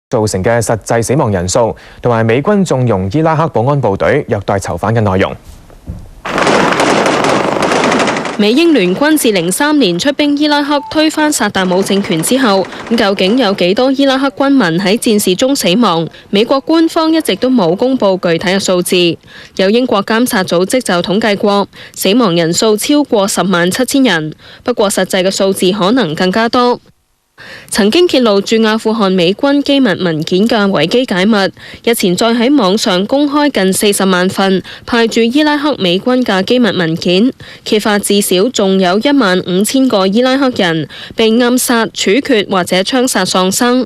造成嘅實際死亡人數，同埋美軍縱容伊拉克保安部隊虐待囚犯嘅內容。美英聯軍自03年出兵伊拉克推翻薩達姆政權之後，究竟有幾多伊拉克軍民喺戰事中死亡？美國官方一直都冇公布具體嘅數字。有英國監察組織就統計過，死亡人數超過107000人，不過實際嘅數字可能更加多。曾經揭露駐阿富汗美軍機密文件嘅維基解密，日前再喺網上公開近40萬份派駐伊拉克美軍嘅機密文件，揭發至少仲有15000個伊拉克人被暗殺、處決或者槍殺喪生。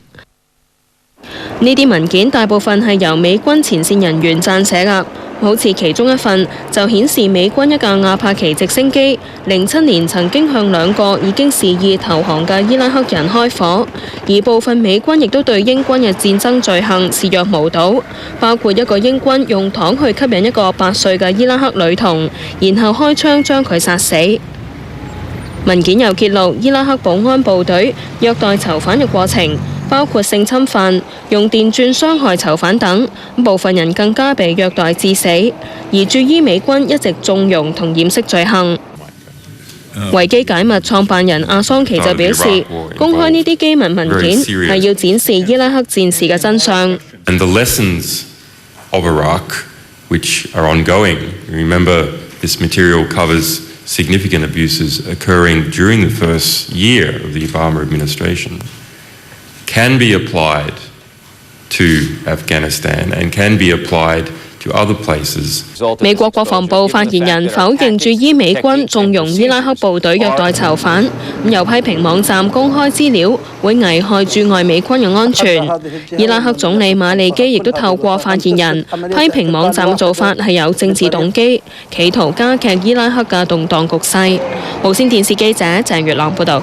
呢啲文件大部分係由美軍前線人員撰寫㗎。好似其中一份就顯示美軍一架阿帕奇直升機07年曾經向2個已經示意投降嘅伊拉克人開火，而部分美軍亦都對英軍嘅戰爭罪行視若無睹，包括一個英軍用糖去吸引一個8歲嘅伊拉克女童，然後開槍將佢殺死。文件又揭露伊拉克保安部隊虐待囚犯嘅過程，包括性侵犯、用電鑽傷害囚犯等，部分人更加被虐待致死。而駐伊美軍一直縱容同掩飾罪行。維基解密創辦人阿桑奇就表示，公開呢啲機密文件係要展示伊拉克戰事嘅真相。And the lessons of Iraq, which are ongoing. Remember, this material covers significant abuses occurring during the first year of the Obama administration, can be applied to Afghanistan and can be applied to other places. 美國國防部發言人否認駐伊美軍縱容伊拉克部隊虐待囚犯，又批評網站公開資料會危害駐外美軍嘅安全。伊拉克總理馬利基亦都透過發言人批評網站嘅做法係有政治動機，企圖加劇伊拉克嘅動盪局勢。無線電視記者鄭月朗報導。